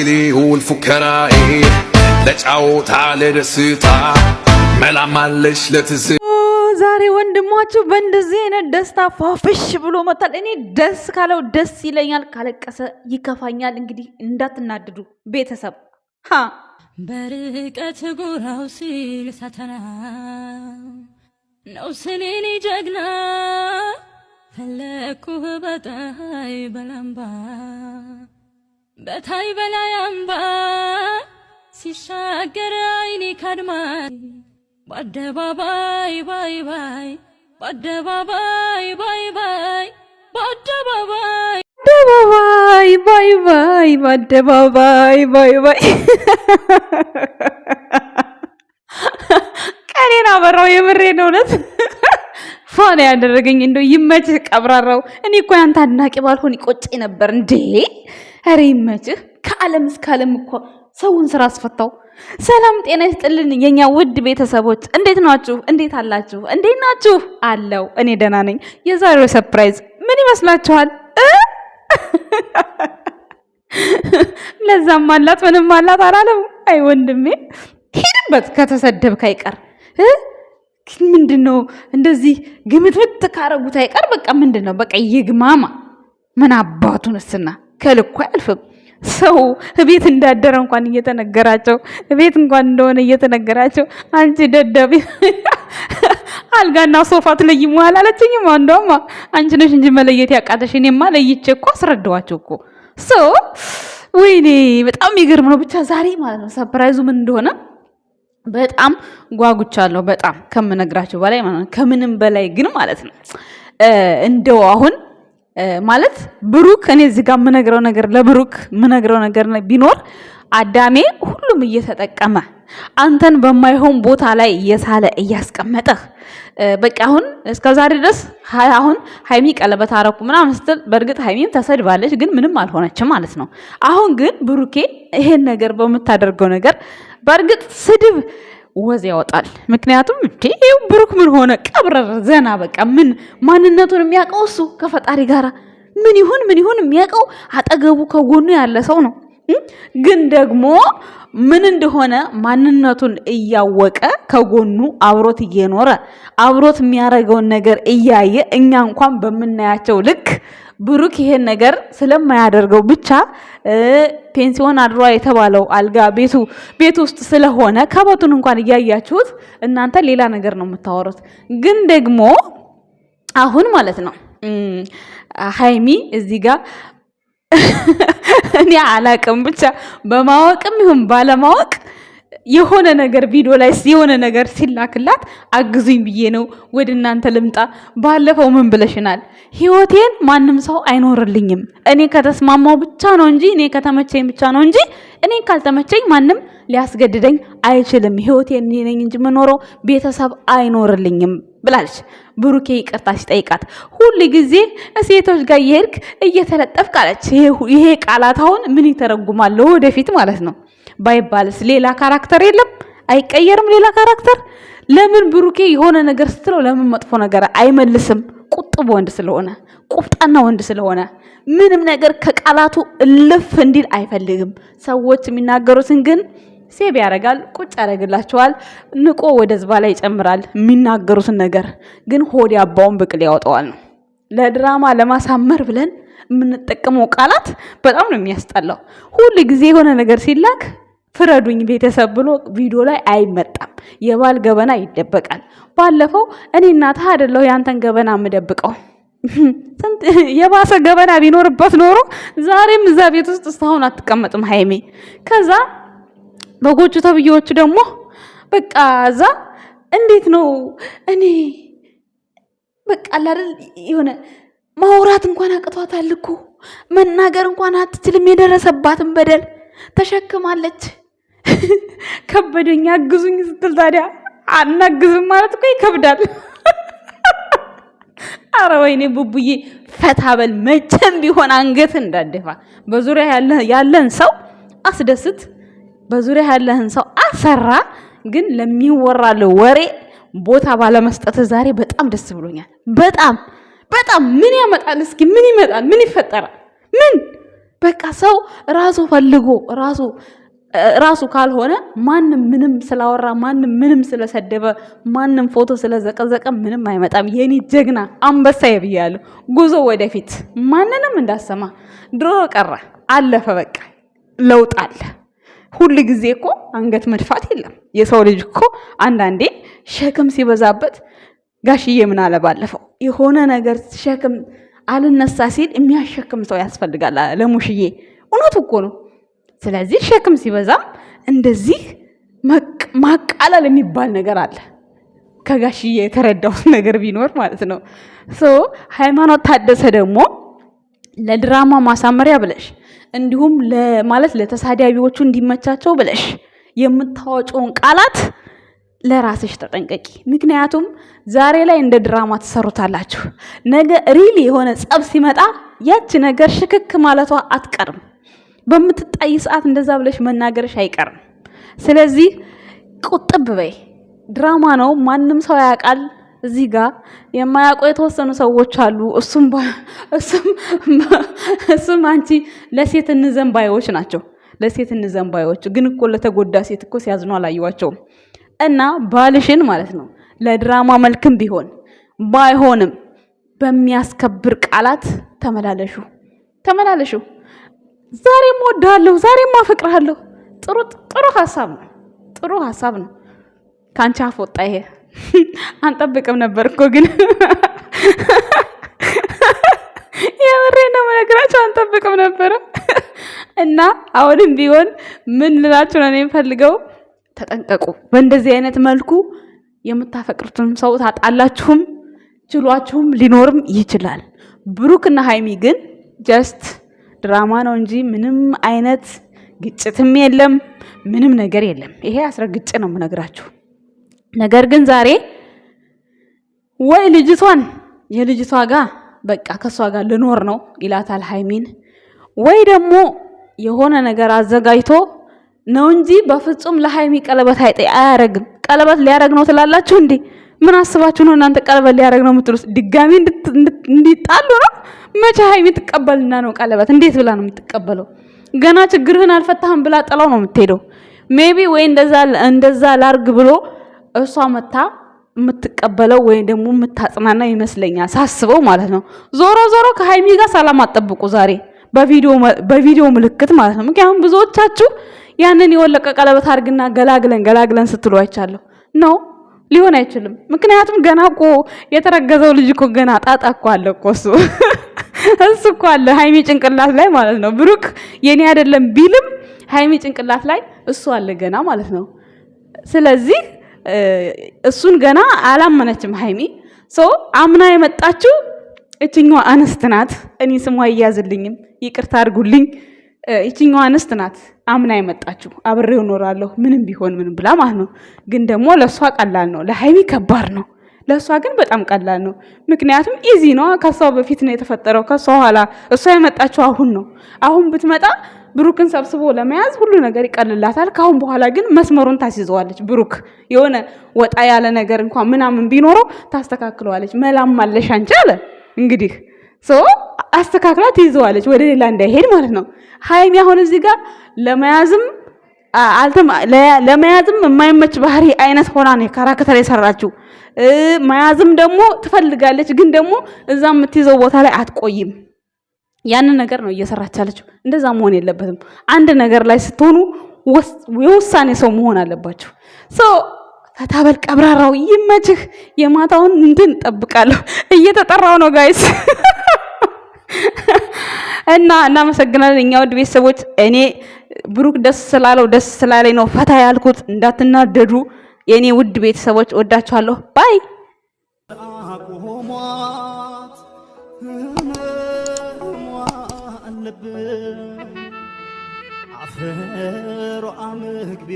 ሊውል ፉከራዬ ለጫወታ ለደስታ መላማለሽ ለትዝ ዛሬ ወንድማችሁ በእንደዚህ አይነት ደስታ ፋፍሽ ብሎ መጣል። እኔ ደስ ካለው ደስ ይለኛል፣ ካለቀሰ ይከፋኛል። እንግዲህ እንዳትናድዱ ቤተሰብ። በርቀት ጎራው ሲል ሳተና ነው ስኔኔ ጀግና ፈለኩህ በታይ በላምባ በታይ በላይ አምባ ሲሻገር አይኔ ካድማይ በአደባባይ ባይ ባይ በአደባባይ ባይ ባይ በአደባባይ አደባባይ ባይ ባይ በአደባባይ ባይ ባይ ቀኔን አበራው። የምሬን እውነት ፋና ያደረገኝ እንደው ይመችህ ቀብራራው። እኔ እኮ ያንተ አድናቂ ባልሆን ይቆጨኝ ነበር እንዴ። ኧረ ይመችህ። ከዓለም እስከ ዓለም እኮ ሰውን ስራ አስፈታው። ሰላም ጤና ይስጥልን የኛ ውድ ቤተሰቦች፣ እንዴት ናችሁ? እንዴት አላችሁ? እንዴት ናችሁ? አለው እኔ ደህና ነኝ። የዛሬው ሰርፕራይዝ ምን ይመስላችኋል? ለዛም አላት ምንም አላት አላለም። አይ ወንድሜ ሄድበት ከተሰደብክ አይቀር ምንድነው እንደዚህ ግምትምት ካረጉት አይቀር በቃ ምንድነው በቃ ይግማማ። ምን አባቱንስና ከልኩ አያልፍም። ሰው ቤት እንዳደረ እንኳን እየተነገራቸው ቤት እንኳን እንደሆነ እየተነገራቸው አንቺ ደደብ አልጋና ሶፋ ትለይም አላለችኝም። አንዷማ አንቺ ነሽ እንጂ መለየት ያቃተሽ። እኔማ ለይቼ እኮ አስረዳዋቸው እኮ ወይኔ በጣም ይገርም ነው። ብቻ ዛሬ ማለት ነው ሰርፕራይዙ ምን እንደሆነ በጣም ጓጉቻለሁ። በጣም ከምነግራችሁ በላይ ማለት ነው። ከምንም በላይ ግን ማለት ነው እንደው አሁን ማለት ብሩክ እኔ እዚህ ጋር የምነግረው ነገር ለብሩክ የምነግረው ነገር ቢኖር አዳሜ ሁሉም እየተጠቀመ አንተን በማይሆን ቦታ ላይ እየሳለ እያስቀመጠህ በቃ አሁን እስከዛሬ ድረስ አሁን ሃይሚ ቀለበት አረኩ ምናምን ስትል በእርግጥ ሃይሚም ተሰድባለች፣ ግን ምንም አልሆነችም ማለት ነው። አሁን ግን ብሩኬ ይሄን ነገር በምታደርገው ነገር በእርግጥ ስድብ ወዝ ያወጣል። ምክንያቱም ይሄው ብሩክ ምን ሆነ ቀብረር ዘና በቃ ምን ማንነቱን የሚያውቀው እሱ ከፈጣሪ ጋር ምን ይሁን የሚያውቀው አጠገቡ ከጎኑ ያለ ሰው ነው። ግን ደግሞ ምን እንደሆነ ማንነቱን እያወቀ ከጎኑ አብሮት እየኖረ አብሮት የሚያደርገውን ነገር እያየ እኛ እንኳን በምናያቸው ልክ ብሩክ ይሄን ነገር ስለማያደርገው ብቻ ፔንሲዮን አድሯ የተባለው አልጋ ቤቱ ውስጥ ስለሆነ ከበቱን እንኳን እያያችሁት እናንተ ሌላ ነገር ነው የምታወሩት። ግን ደግሞ አሁን ማለት ነው ሃይሚ እዚህ ጋር እኔ አላቅም ብቻ በማወቅም ይሁን ባለማወቅ የሆነ ነገር ቪዲዮ ላይ የሆነ ነገር ሲላክላት አግዙኝ ብዬ ነው ወደ እናንተ ልምጣ። ባለፈው ምን ብለሽናል? ህይወቴን ማንም ሰው አይኖርልኝም፣ እኔ ከተስማማው ብቻ ነው እንጂ እኔ ከተመቸኝ ብቻ ነው እንጂ እኔ ካልተመቸኝ ማንም ሊያስገድደኝ አይችልም። ህይወቴን እኔ ነኝ እንጂ የምኖረው ቤተሰብ አይኖርልኝም ብላለች። ብሩኬ ይቅርታ ሲጠይቃት ሁሉ ጊዜ ሴቶች ጋር እየሄድክ እየተለጠፍክ አለች። ይሄ ቃላት አሁን ምን ይተረጉማል ወደፊት ማለት ነው? ባይባልስ ሌላ ካራክተር የለም? አይቀየርም ሌላ ካራክተር? ለምን ብሩኬ የሆነ ነገር ስትለው ለምን መጥፎ ነገር አይመልስም? ቁጥብ ወንድ ስለሆነ ቁፍጣና ወንድ ስለሆነ ምንም ነገር ከቃላቱ እልፍ እንዲል አይፈልግም። ሰዎች የሚናገሩትን ግን ሴብ ያደርጋል፣ ቁጭ ያደርግላቸዋል፣ ንቆ ወደ ዝባ ላይ ይጨምራል። የሚናገሩትን ነገር ግን ሆድ ያባውን ብቅል ያወጣዋል ነው። ለድራማ ለማሳመር ብለን የምንጠቀመው ቃላት በጣም ነው የሚያስጠላው። ሁሉ ጊዜ የሆነ ነገር ሲላክ ፍረዱኝ ቤተሰብ ብሎ ቪዲዮ ላይ አይመጣም። የባል ገበና ይደበቃል። ባለፈው እኔ እናትህ አይደለሁ ያንተን ገበና የምደብቀው። የባሰ ገበና ቢኖርበት ኖሮ ዛሬም እዛ ቤት ውስጥ እስካሁን አትቀመጥም ሃይሜ። ከዛ በጎቹ ተብዬዎቹ ደግሞ በቃ እዛ እንዴት ነው እኔ በቃ አይደል የሆነ ማውራት እንኳን አቅቷታል እኮ መናገር እንኳን አትችልም። የደረሰባትን በደል ተሸክማለች። ከበደኝ አግዙኝ ስትል ታዲያ አናግዝም ማለት እኮ ይከብዳል። አረ ወይኔ ቡቡዬ ፈታበል መቼም ቢሆን አንገት እንዳደፋ። በዙሪያ ያለን ሰው አስደስት፣ በዙሪያ ያለህን ሰው አሰራ። ግን ለሚወራለው ወሬ ቦታ ባለመስጠት ዛሬ በጣም ደስ ብሎኛል። በጣም ምን ያመጣል? እስኪ ምን ይመጣል? ምን ይፈጠራል? ምን በቃ ሰው ራሱ ፈልጎ ራሱ ካልሆነ ማንም ምንም ስላወራ ማንም ምንም ስለሰደበ ማንም ፎቶ ስለዘቀዘቀ ምንም አይመጣም። የኔ ጀግና አንበሳ ይብያለሁ። ጉዞ ወደፊት ማንንም እንዳሰማ ድሮ ቀረ አለፈ። በቃ ለውጥ አለ። ሁሉ ጊዜ እኮ አንገት መድፋት የለም። የሰው ልጅ እኮ አንዳንዴ ሸክም ሲበዛበት ጋሽዬ ምን አለ ባለፈው የሆነ ነገር ሸክም አልነሳ ሲል የሚያሸክም ሰው ያስፈልጋል ለሙሽዬ። እውነቱ እኮ ነው። ስለዚህ ሸክም ሲበዛም እንደዚህ ማቃለል የሚባል ነገር አለ። ከጋሽዬ የተረዳሁት ነገር ቢኖር ማለት ነው። ሃይማኖት ታደሰ ደግሞ ለድራማ ማሳመሪያ ብለሽ እንዲሁም ማለት ለተሳዳቢዎቹ እንዲመቻቸው ብለሽ የምታወጪውን ቃላት ለራስሽ ተጠንቀቂ። ምክንያቱም ዛሬ ላይ እንደ ድራማ ትሰሩታላችሁ። ነገ ሪሊ የሆነ ጸብ ሲመጣ ያቺ ነገር ሽክክ ማለቷ አትቀርም። በምትጣይ ሰዓት እንደዛ ብለሽ መናገርሽ አይቀርም። ስለዚህ ቁጥብ በይ። ድራማ ነው፣ ማንም ሰው ያውቃል። እዚህ ጋር የማያውቁ የተወሰኑ ሰዎች አሉ። እሱም አንቺ ለሴት እንዘንባዮች ናቸው። ለሴት እንዘንባዮች ግን እኮ ለተጎዳ ሴት እኮ ሲያዝኑ አላየዋቸውም። እና ባልሽን ማለት ነው ለድራማ መልክም ቢሆን ባይሆንም በሚያስከብር ቃላት ተመላለሹ። ዛሬም ወዳለሁ፣ ዛሬም አፈቅራለሁ። ጥሩ ሐሳብ ነው። ካንቺ አፍ ወጣ ይሄ። አንጠብቅም ነበር እኮ ግን የምሬ ነው የምነግራችሁ፣ አንጠብቅም ነበር። እና አሁንም ቢሆን ምን ልላችሁ ነው የምፈልገው፣ ተጠንቀቁ። በእንደዚህ አይነት መልኩ የምታፈቅሩትን ሰው ታጣላችሁም፣ ችሏችሁም ሊኖርም ይችላል። ብሩክና ሃይሚ ግን ጀስት ድራማ ነው እንጂ ምንም አይነት ግጭትም የለም፣ ምንም ነገር የለም። ይሄ አስረግጬ ነው የምነግራችሁ። ነገር ግን ዛሬ ወይ የልጅቷ ጋር በቃ ከሷ ጋር ልኖር ነው ይላታል ሃይሚን፣ ወይ ደግሞ የሆነ ነገር አዘጋጅቶ ነው እንጂ በፍጹም ለሃይሚ ቀለበት አያረግም። ቀለበት ሊያረግ ነው ትላላችሁ እንዴ? ምን አስባችሁ ነው እናንተ ቀለበት ሊያረግ ነው የምትሉት? ድጋሚ እንዲጣሉ ነው? መቼ ሃይሚ ትቀበልና ነው ቀለበት? እንዴት ብላ ነው የምትቀበለው? ገና ችግርህን አልፈታህም ብላ ጥላው ነው የምትሄደው። ሜቢ ወይ እንደዛ ላርግ ብሎ እሷ መታ የምትቀበለው ወይ ደግሞ የምታጽናና ይመስለኛል ሳስበው ማለት ነው። ዞሮ ከሃይሚ ጋር ሰላም አጠብቁ ዛሬ በቪዲዮ ምልክት ማለት ነው። ምክንያቱም ብዙዎቻችሁ ያንን የወለቀ ቀለበት አድርግና ገላግለን ስትሉ አይቻለሁ። ነው ሊሆን አይችልም። ምክንያቱም ገና እኮ የተረገዘው ልጅ እኮ ገና ጣጣ እኮ አለ እኮ እሱ እኮ አለ ሃይሚ ጭንቅላት ላይ ማለት ነው። ብሩክ የኔ አይደለም ቢልም ሃይሚ ጭንቅላት ላይ እሱ አለ ገና ማለት ነው። ስለዚህ እሱን ገና አላመነችም ሃይሚ። አምና የመጣችው እችኛዋ አንስት ናት። እኔ ስሟ ይያዝልኝም ይቅርታ አድርጉልኝ። እችኛዋ አንስት ናት አምና የመጣችው። አብሬው እኖራለሁ ምንም ቢሆን ምንም ብላ ማለት ነው። ግን ደግሞ ለሷ ቀላል ነው፣ ለሃይሚ ከባድ ነው። ለሷ ግን በጣም ቀላል ነው። ምክንያቱም ኢዚ ነው። ከሷ በፊት ነው የተፈጠረው፣ ከሷ ኋላ እሷ የመጣችው አሁን ነው። አሁን ብትመጣ ብሩክን ሰብስቦ ለመያዝ ሁሉ ነገር ይቀልላታል። ካሁን በኋላ ግን መስመሩን ታስይዘዋለች። ብሩክ የሆነ ወጣ ያለ ነገር እንኳን ምናምን ቢኖረው ታስተካክለዋለች። መላም አለሽ አንቺ አለ እንግዲህ አስተካክላ ትይዘዋለች፣ ወደ ሌላ እንዳይሄድ ማለት ነው። ሃይሚ አሁን እዚህ ጋር ለመያዝም የማይመች ባህሪ አይነት ሆና ነው ካራክተር የሰራችው። መያዝም ደግሞ ትፈልጋለች፣ ግን ደግሞ እዛ የምትይዘው ቦታ ላይ አትቆይም። ያንን ነገር ነው እየሰራች ያለችው። እንደዛ መሆን የለበትም። አንድ ነገር ላይ ስትሆኑ የውሳኔ ሰው መሆን አለባችሁ። ፈታበል ቀብራራው ይመችህ። የማታውን እንትን ጠብቃለሁ። እየተጠራው ነው ጋይስ እና እናመሰግናለን። እኛ ውድ ቤተሰቦች፣ እኔ ብሩክ ደስ ስላለኝ ነው ፈታ ያልኩት። እንዳትናደዱ የኔ ውድ ቤተሰቦች፣ ወዳችኋለሁ። ባይ አፈሮ አመግቤ